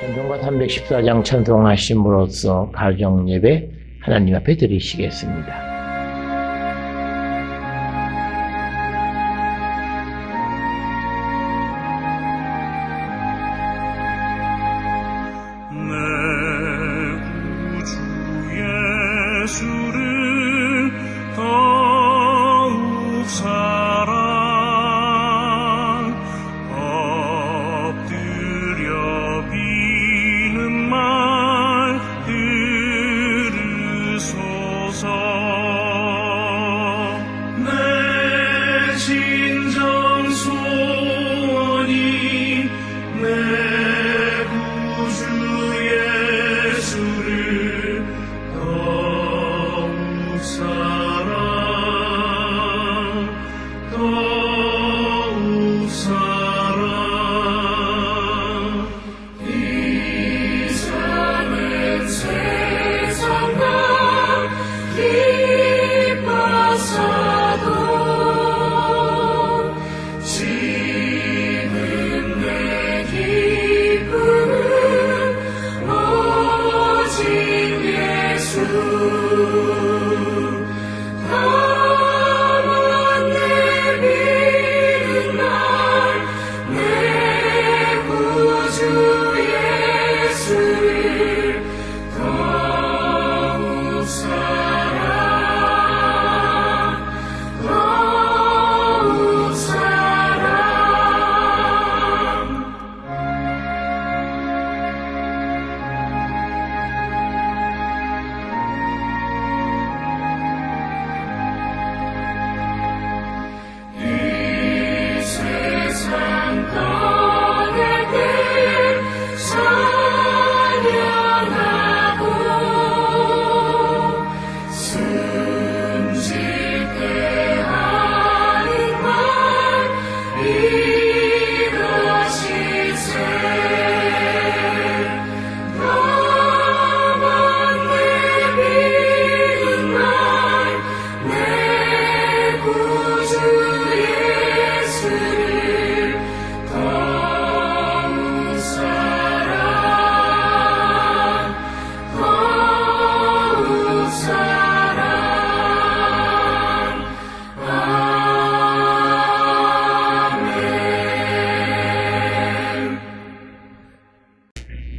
찬송가 314장 찬송하심으로써 가정 예배 하나님 앞에 드리시겠습니다.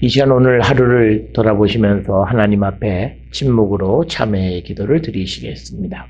이 시간 오늘 하루를 돌아보시면서 하나님 앞에 침묵으로 참회의 기도를 드리시겠습니다.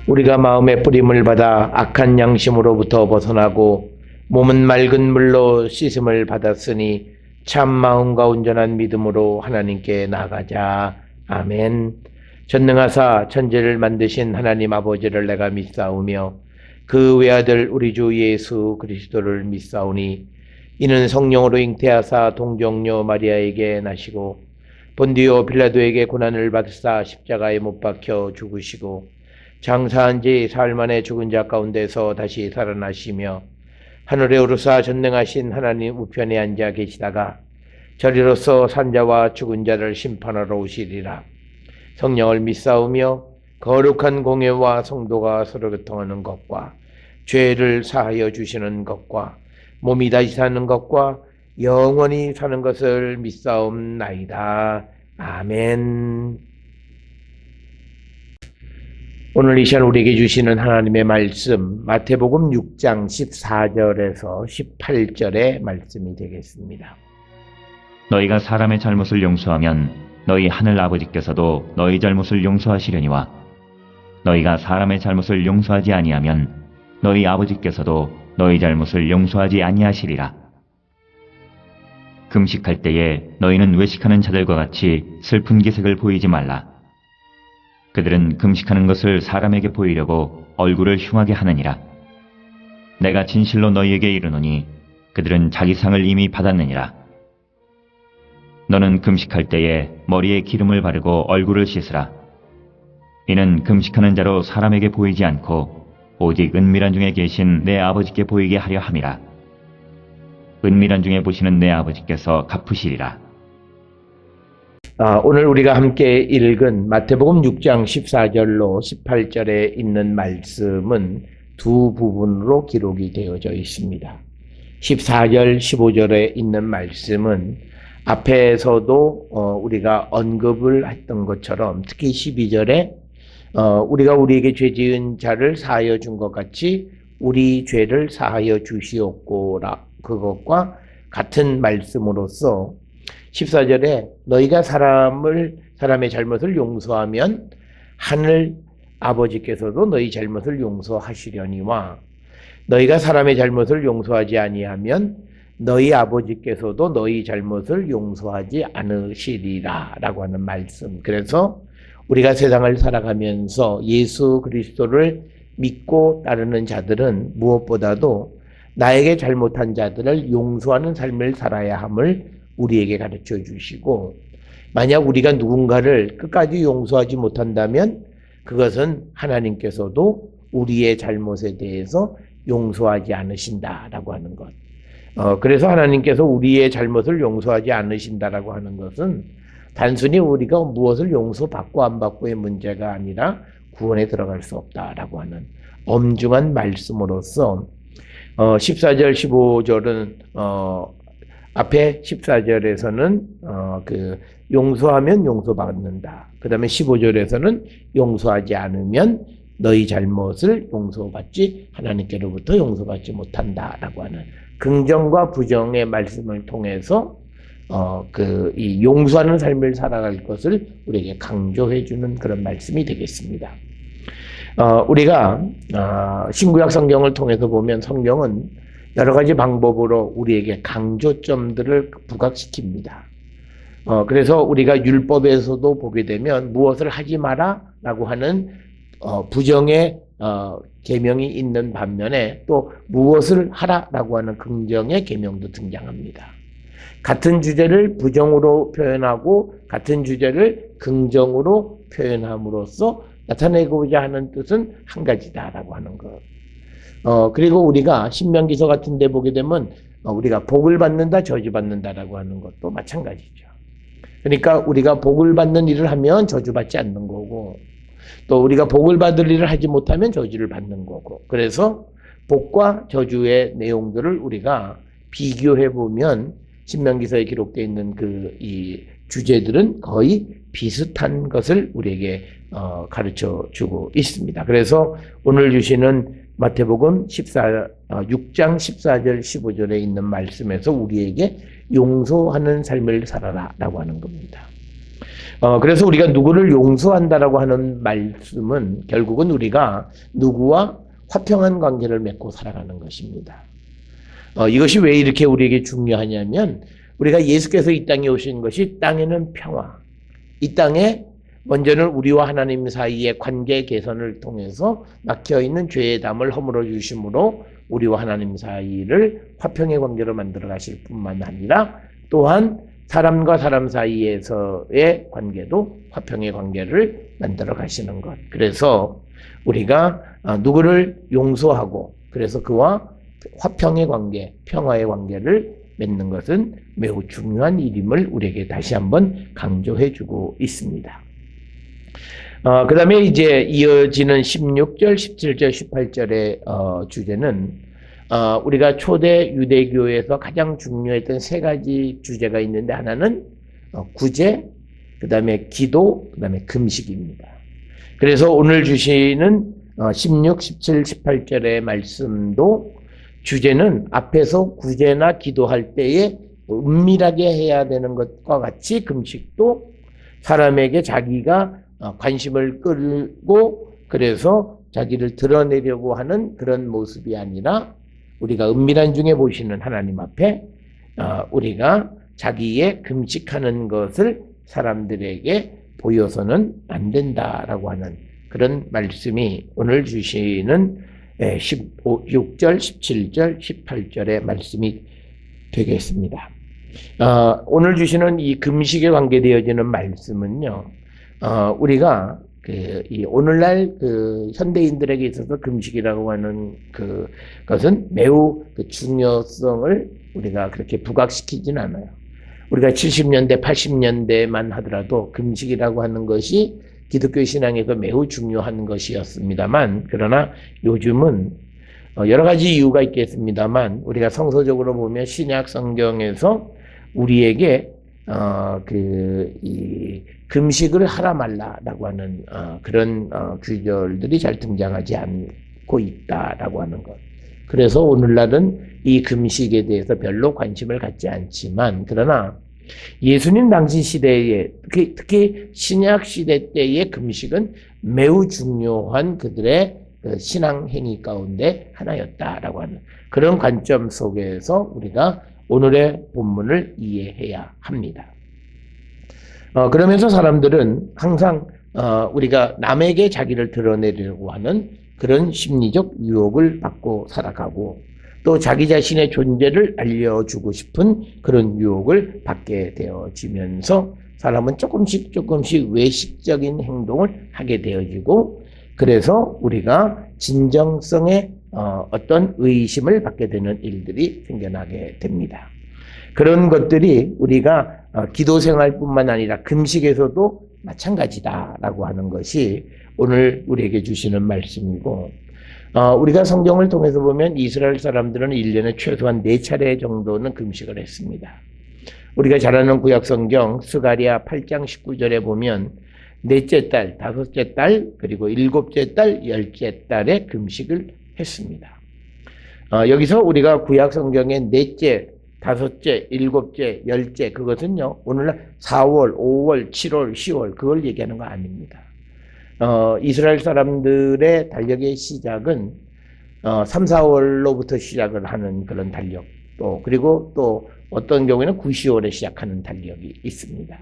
우리가 마음의 뿌림을 받아 악한 양심으로부터 벗어나고 몸은 맑은 물로 씻음을 받았으니 참 마음과 온전한 믿음으로 하나님께 나아가자. 아멘. 전능하사 천지를 만드신 하나님 아버지를 내가 믿사오며 그 외아들 우리 주 예수 그리스도를 믿사오니 이는 성령으로 잉태하사 동정녀 마리아에게 나시고 본디오 빌라도에게 고난을 받으사 십자가에 못 박혀 죽으시고 장사한 지 사흘 만에 죽은 자 가운데서 다시 살아나시며 하늘에 오르사 전능하신 하나님 우편에 앉아 계시다가 저리로서 산자와 죽은 자를 심판하러 오시리라. 성령을 믿사오며 거룩한 공예와 성도가 서로 교통하는 것과 죄를 사하여 주시는 것과 몸이 다시 사는 것과 영원히 사는 것을 믿사옵나이다. 아멘. 오늘 이 시간 우리에게 주시는 하나님의 말씀 마태복음 6장 14절에서 18절의 말씀이 되겠습니다. 너희가 사람의 잘못을 용서하면 너희 하늘 아버지께서도 너희 잘못을 용서하시려니와 너희가 사람의 잘못을 용서하지 아니하면 너희 아버지께서도 너희 잘못을 용서하지 아니하시리라. 금식할 때에 너희는 외식하는 자들과 같이 슬픈 기색을 보이지 말라. 그들은 금식하는 것을 사람에게 보이려고 얼굴을 흉하게 하느니라. 내가 진실로 너희에게 이르노니 그들은 자기 상을 이미 받았느니라. 너는 금식할 때에 머리에 기름을 바르고 얼굴을 씻으라. 이는 금식하는 자로 사람에게 보이지 않고 오직 은밀한 중에 계신 내 아버지께 보이게 하려 함이라. 은밀한 중에 보시는 내 아버지께서 갚으시리라. 오늘 우리가 함께 읽은 마태복음 6장 14절로 18절에 있는 말씀은 두 부분으로 기록이 되어져 있습니다. 14절, 15절에 있는 말씀은 앞에서도 우리가 언급을 했던 것처럼 특히 12절에 우리가 우리에게 죄 지은 자를 사하여 준 것 같이 우리 죄를 사하여 주시옵고라, 그것과 같은 말씀으로서 14절에 너희가 사람의 잘못을 용서하면 하늘 아버지께서도 너희 잘못을 용서하시려니와 너희가 사람의 잘못을 용서하지 아니하면 너희 아버지께서도 너희 잘못을 용서하지 않으시리라 라고 하는 말씀. 그래서 우리가 세상을 살아가면서 예수 그리스도를 믿고 따르는 자들은 무엇보다도 나에게 잘못한 자들을 용서하는 삶을 살아야 함을 우리에게 가르쳐 주시고, 만약 우리가 누군가를 끝까지 용서하지 못한다면 그것은 하나님께서도 우리의 잘못에 대해서 용서하지 않으신다라고 하는 것. 그래서 하나님께서 우리의 잘못을 용서하지 않으신다라고 하는 것은 단순히 우리가 무엇을 용서받고 안 받고의 문제가 아니라 구원에 들어갈 수 없다라고 하는 엄중한 말씀으로서 14절, 15절은 앞에 14절에서는 용서하면 용서받는다. 그 다음에 15절에서는 용서하지 않으면 너희 잘못을 용서받지 하나님께로부터 용서받지 못한다라고 하는 긍정과 부정의 말씀을 통해서 이 용서하는 삶을 살아갈 것을 우리에게 강조해 주는 그런 말씀이 되겠습니다. 우리가 신구약 성경을 통해서 보면 성경은 여러 가지 방법으로 우리에게 강조점들을 부각시킵니다. 그래서 우리가 율법에서도 보게 되면 무엇을 하지 마라 라고 하는 부정의 계명이 있는 반면에 또 무엇을 하라라고 하는 긍정의 계명도 등장합니다. 같은 주제를 부정으로 표현하고 같은 주제를 긍정으로 표현함으로써 나타내고자 하는 뜻은 한 가지다라고 하는 것. 그리고 우리가 신명기서 같은 데 보게 되면 우리가 복을 받는다, 저주받는다라고 하는 것도 마찬가지죠. 그러니까 우리가 복을 받는 일을 하면 저주받지 않는 거고, 또 우리가 복을 받을 일을 하지 못하면 저주를 받는 거고, 그래서 복과 저주의 내용들을 우리가 비교해 보면 신명기서에 기록되어 있는 이 주제들은 거의 비슷한 것을 우리에게 가르쳐 주고 있습니다. 그래서 오늘 주시는 마태복음 6장 14절 15절에 있는 말씀에서 우리에게 용서하는 삶을 살아라 라고 하는 겁니다. 그래서 우리가 누구를 용서한다라고 하는 말씀은 결국은 우리가 누구와 화평한 관계를 맺고 살아가는 것입니다. 이것이 왜 이렇게 우리에게 중요하냐면 우리가 예수께서 이 땅에 오신 것이 땅에는 평화, 이 땅에 먼저는 우리와 하나님 사이의 관계 개선을 통해서 막혀있는 죄의 담을 허물어 주심으로 우리와 하나님 사이를 화평의 관계로 만들어 가실 뿐만 아니라 또한 사람과 사람 사이에서의 관계도 화평의 관계를 만들어 가시는 것. 그래서 우리가 누구를 용서하고 그래서 그와 화평의 관계, 평화의 관계를 맺는 것은 매우 중요한 일임을 우리에게 다시 한번 강조해 주고 있습니다. 그 다음에 이제 이어지는 16절, 17절, 18절의 주제는 우리가 초대 유대교에서 가장 중요했던 세 가지 주제가 있는데 하나는 구제, 그 다음에 기도, 그 다음에 금식입니다. 그래서 오늘 주시는 16, 17, 18절의 말씀도 주제는 앞에서 구제나 기도할 때에 은밀하게 해야 되는 것과 같이 금식도 사람에게 자기가 관심을 끌고 그래서 자기를 드러내려고 하는 그런 모습이 아니라 우리가 은밀한 중에 보시는 하나님 앞에 우리가 자기의 금식하는 것을 사람들에게 보여서는 안 된다라고 하는 그런 말씀이 오늘 주시는 6절, 17절, 18절의 말씀이 되겠습니다. 오늘 주시는 이 금식에 관계되어지는 말씀은요, 우리가 이 오늘날 현대인들에게 있어서 금식이라고 하는 그것은 매우 중요성을 우리가 그렇게 부각시키진 않아요. 우리가 70년대, 80년대만 하더라도 금식이라고 하는 것이 기독교 신앙에서 매우 중요한 것이었습니다만, 그러나 요즘은 여러 가지 이유가 있겠습니다만, 우리가 성서적으로 보면 신약 성경에서 우리에게 이 금식을 하라 말라라고 하는 그런 구절들이 잘 등장하지 않고 있다라고 하는 것. 그래서 오늘날은 이 금식에 대해서 별로 관심을 갖지 않지만, 그러나 예수님 당시 시대에 특히 신약 시대 때의 금식은 매우 중요한 그들의 신앙 행위 가운데 하나였다라고 하는 그런 관점 속에서 우리가 오늘의 본문을 이해해야 합니다. 그러면서 사람들은 항상 우리가 남에게 자기를 드러내려고 하는 그런 심리적 유혹을 받고 살아가고, 또 자기 자신의 존재를 알려주고 싶은 그런 유혹을 받게 되어지면서 사람은 조금씩 외식적인 행동을 하게 되어지고, 그래서 우리가 진정성의 어떤 의심을 받게 되는 일들이 생겨나게 됩니다. 그런 것들이 우리가 기도 생활뿐만 아니라 금식에서도 마찬가지다라고 하는 것이 오늘 우리에게 주시는 말씀이고, 우리가 성경을 통해서 보면 이스라엘 사람들은 1년에 최소한 4차례 정도는 금식을 했습니다. 우리가 잘 아는 구약 성경 스가랴 8장 19절에 보면 넷째 달, 다섯째 달, 그리고 일곱째 달, 열째 달에 금식을 했습니다. 여기서 우리가 구약 성경의 넷째, 다섯째, 일곱째, 열째, 그것은요, 오늘날 4월, 5월, 7월, 10월, 그걸 얘기하는 거 아닙니다. 이스라엘 사람들의 달력의 시작은 3, 4월로부터 시작을 하는 그런 달력도, 그리고 또 어떤 경우에는 9, 10월에 시작하는 달력이 있습니다.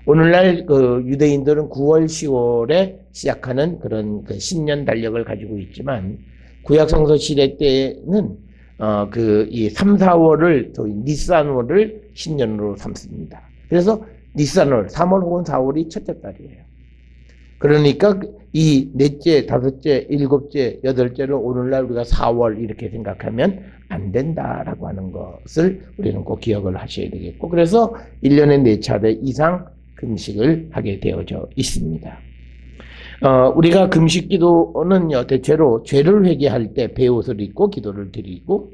오늘날 유대인들은 9월, 10월에 시작하는 그런 신년 달력을 가지고 있지만, 구약 성서 시대 때는 이 3, 4월을 니산월을 신년으로 삼습니다. 그래서 니산월, 3월 혹은 4월이 첫째 달이에요. 그러니까 이 넷째, 다섯째, 일곱째, 여덟째를 오늘날 우리가 4월 이렇게 생각하면 안 된다라고 하는 것을 우리는 꼭 기억을 하셔야 되겠고, 그래서 1년에 4차례 이상 금식을 하게 되어져 있습니다. 우리가 금식 기도는요, 대체로 죄를 회개할 때 베옷을 입고 기도를 드리고,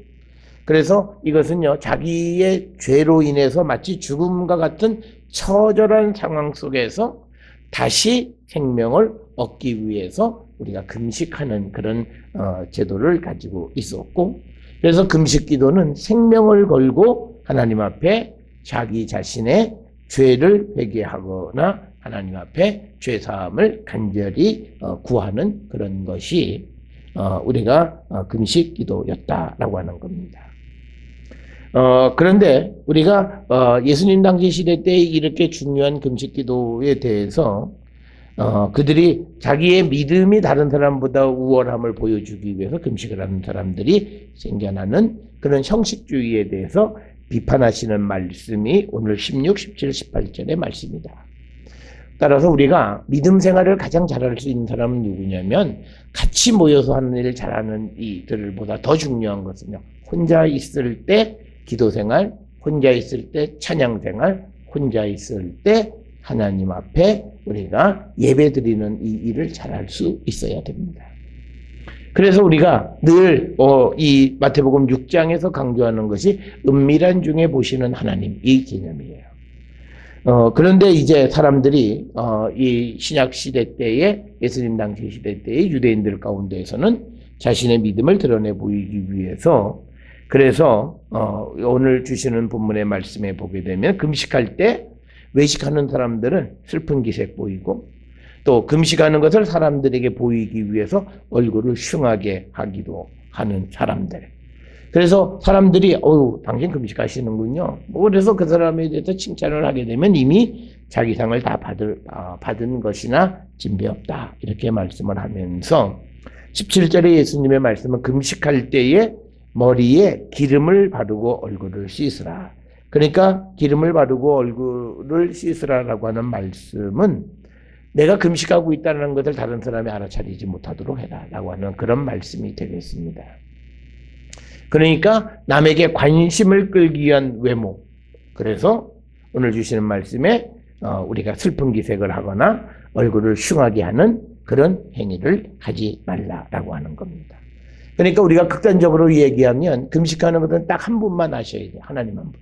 그래서 이것은요, 자기의 죄로 인해서 마치 죽음과 같은 처절한 상황 속에서 다시 생명을 얻기 위해서 우리가 금식하는 그런 제도를 가지고 있었고, 그래서 금식 기도는 생명을 걸고 하나님 앞에 자기 자신의 죄를 회개하거나 하나님 앞에 죄사함을 간절히 구하는 그런 것이 우리가 금식 기도였다라고 하는 겁니다. 그런데 우리가 예수님 당시 시대 때 이렇게 중요한 금식 기도에 대해서 그들이 자기의 믿음이 다른 사람보다 우월함을 보여주기 위해서 금식을 하는 사람들이 생겨나는 그런 형식주의에 대해서 비판하시는 말씀이 오늘 16, 17, 18절의 말씀이다. 따라서 우리가 믿음 생활을 가장 잘할 수 있는 사람은 누구냐면, 같이 모여서 하는 일을 잘하는 이들보다 더 중요한 것은요, 혼자 있을 때 기도 생활, 혼자 있을 때 찬양 생활, 혼자 있을 때 하나님 앞에 우리가 예배 드리는 이 일을 잘할 수 있어야 됩니다. 그래서 우리가 늘 이 마태복음 6장에서 강조하는 것이 은밀한 중에 보시는 하나님, 이 개념이에요. 그런데 이제 사람들이 이 신약 시대 때에, 예수님 당시 시대 때의 유대인들 가운데에서는 자신의 믿음을 드러내 보이기 위해서, 그래서 오늘 주시는 본문의 말씀에 보게 되면 금식할 때 외식하는 사람들은 슬픈 기색 보이고, 또 금식하는 것을 사람들에게 보이기 위해서 얼굴을 흉하게 하기도 하는 사람들. 그래서 사람들이 당신 금식하시는군요. 그래서 그 사람에 대해서 칭찬을 하게 되면 이미 자기 상을 다 받은 것이나 진배 없다. 이렇게 말씀을 하면서 17절에 예수님의 말씀은 금식할 때에 머리에 기름을 바르고 얼굴을 씻으라. 그러니까 기름을 바르고 얼굴을 씻으라라고 하는 말씀은 내가 금식하고 있다는 것을 다른 사람이 알아차리지 못하도록 해라라고 하는 그런 말씀이 되겠습니다. 그러니까 남에게 관심을 끌기 위한 외모. 그래서 오늘 주시는 말씀에 우리가 슬픈 기색을 하거나 얼굴을 흉하게 하는 그런 행위를 하지 말라라고 하는 겁니다. 그러니까 우리가 극단적으로 얘기하면 금식하는 것은 딱 한 분만 하셔야 돼요. 하나님 한 분.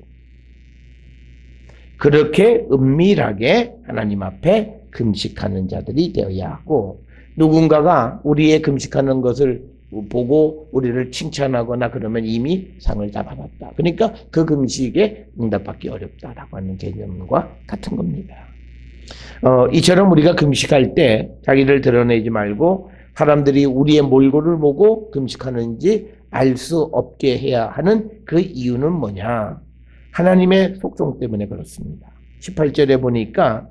그렇게 은밀하게 하나님 앞에 금식하는 자들이 되어야 하고, 누군가가 우리의 금식하는 것을 보고 우리를 칭찬하거나 그러면 이미 상을 다 받았다. 그러니까 그 금식에 응답받기 어렵다라고 하는 개념과 같은 겁니다. 이처럼 우리가 금식할 때 자기를 드러내지 말고 사람들이 우리의 몰골을 보고 금식하는지 알 수 없게 해야 하는 그 이유는 뭐냐? 하나님의 속성 때문에 그렇습니다. 18절에 보니까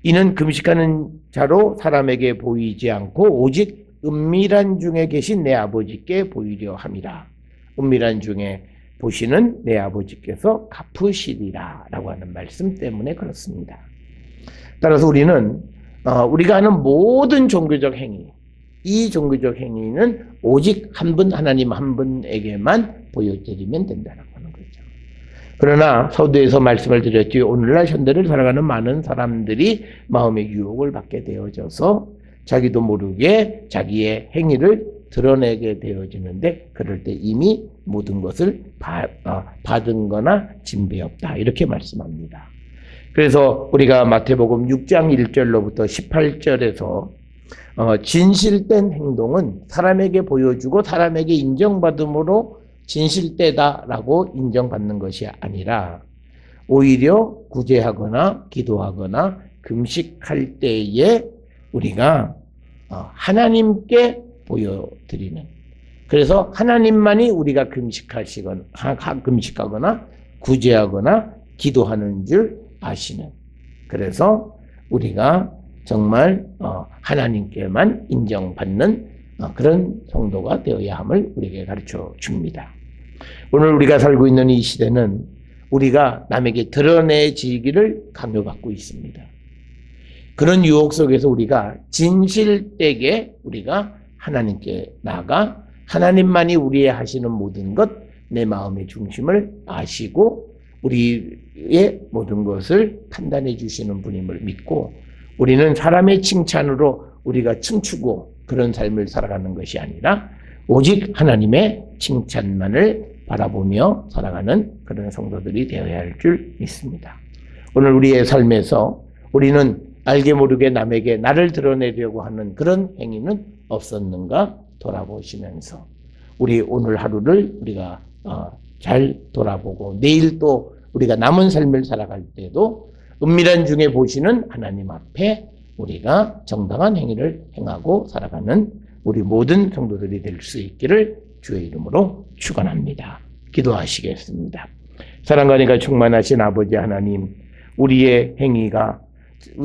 이는 금식하는 자로 사람에게 보이지 않고 오직 은밀한 중에 계신 내 아버지께 보이려 함이라. 은밀한 중에 보시는 내 아버지께서 갚으시리라 라고 하는 말씀 때문에 그렇습니다. 따라서 우리는 우리가 하는 모든 종교적 행위, 이 종교적 행위는 오직 한 분, 하나님 한 분에게만 보여드리면 된다는 하는 거죠. 그러나 서두에서 말씀을 드렸지, 오늘날 현대를 살아가는 많은 사람들이 마음의 유혹을 받게 되어져서 자기도 모르게 자기의 행위를 드러내게 되어지는데, 그럴 때 이미 모든 것을 받은 거나 진배 없다, 이렇게 말씀합니다. 그래서 우리가 마태복음 6장 1절로부터 18절에서 진실된 행동은 사람에게 보여주고 사람에게 인정받음으로 진실되다라고 인정받는 것이 아니라 오히려 구제하거나 기도하거나 금식할 때에 우리가 하나님께 보여드리는, 그래서 하나님만이 우리가 금식하거나 구제하거나 기도하는 줄 아시는, 그래서 우리가 정말 하나님께만 인정받는 그런 성도가 되어야 함을 우리에게 가르쳐 줍니다. 오늘 우리가 살고 있는 이 시대는 우리가 남에게 드러내지기를 강요받고 있습니다. 그런 유혹 속에서 우리가 진실되게 우리가 하나님께 나아가 하나님만이 우리의 하시는 모든 것, 내 마음의 중심을 아시고 우리의 모든 것을 판단해 주시는 분임을 믿고, 우리는 사람의 칭찬으로 우리가 춤추고 그런 삶을 살아가는 것이 아니라 오직 하나님의 칭찬만을 바라보며 살아가는 그런 성도들이 되어야 할 줄 믿습니다. 오늘 우리의 삶에서 우리는 알게 모르게 남에게 나를 드러내려고 하는 그런 행위는 없었는가 돌아보시면서 우리 오늘 하루를 우리가 잘 돌아보고 내일 또 우리가 남은 삶을 살아갈 때도 은밀한 중에 보시는 하나님 앞에 우리가 정당한 행위를 행하고 살아가는 우리 모든 성도들이 될 수 있기를 주의 이름으로 축원합니다. 기도하시겠습니다. 사랑과 은혜가 충만하신 아버지 하나님, 우리의 행위가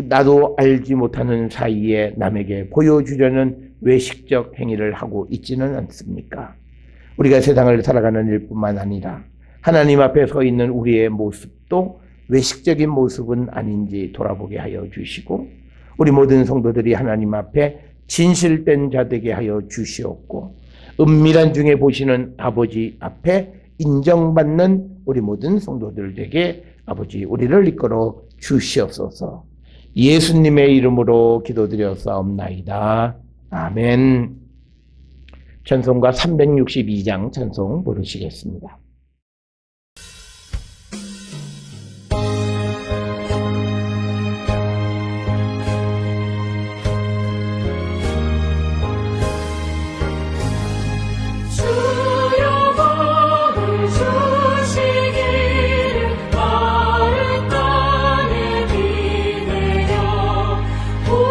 나도 알지 못하는 사이에 남에게 보여주려는 외식적 행위를 하고 있지는 않습니까? 우리가 세상을 살아가는 일뿐만 아니라 하나님 앞에 서 있는 우리의 모습도 외식적인 모습은 아닌지 돌아보게 하여 주시고, 우리 모든 성도들이 하나님 앞에 진실된 자 되게 하여 주시옵고, 은밀한 중에 보시는 아버지 앞에 인정받는 우리 모든 성도들 되게 아버지 우리를 이끌어 주시옵소서. 예수님의 이름으로 기도드렸사옵나이다. 아멘. 찬송가 362장 찬송 부르시겠습니다. 오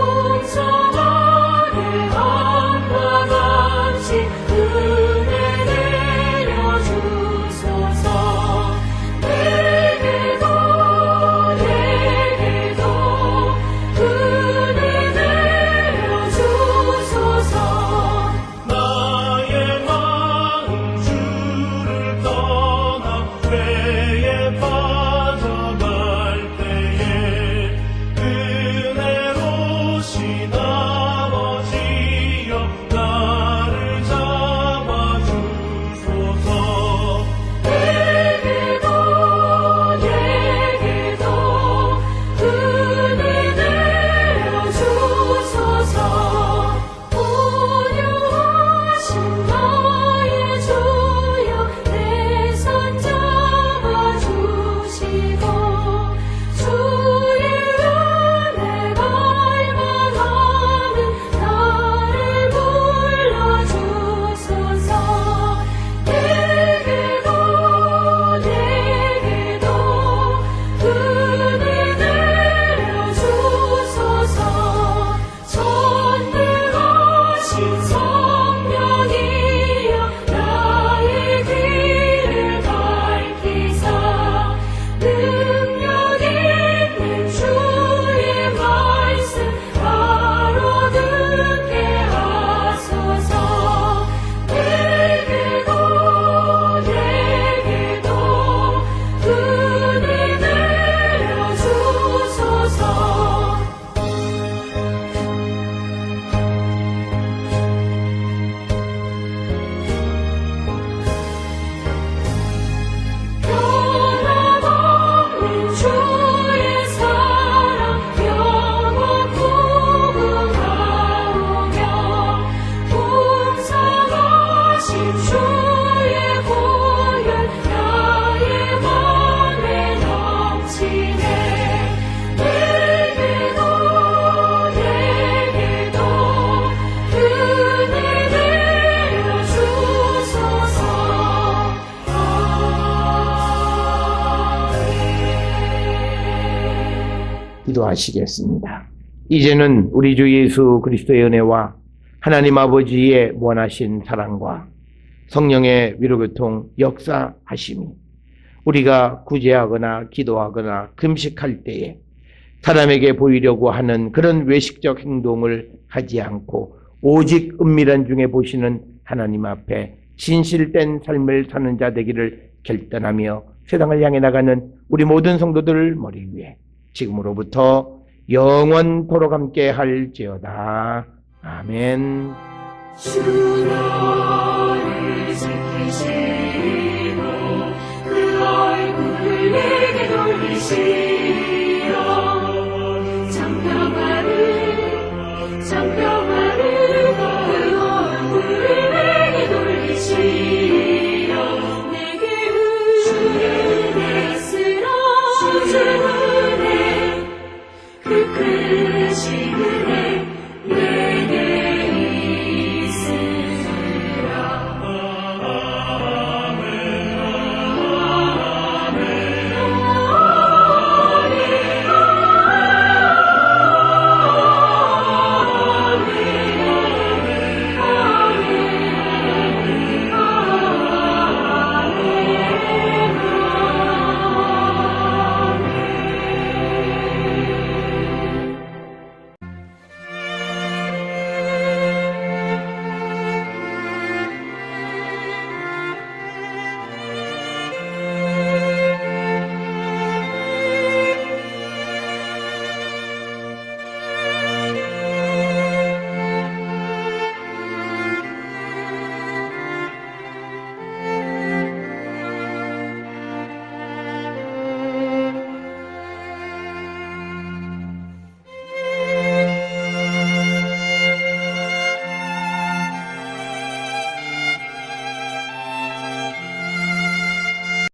인도하시겠습니다. 이제는 우리 주 예수 그리스도의 은혜와 하나님 아버지의 무한하신 사랑과 성령의 위로교통 역사하심이 우리가 구제하거나 기도하거나 금식할 때에 사람에게 보이려고 하는 그런 외식적 행동을 하지 않고 오직 은밀한 중에 보시는 하나님 앞에 진실된 삶을 사는 자 되기를 결단하며 세상을 향해 나가는 우리 모든 성도들을 머리 위에 지금으로부터 영원토록 함께 할지어다. 아멘. 주 너를 지키시고 그 얼굴을 내게 돌리시고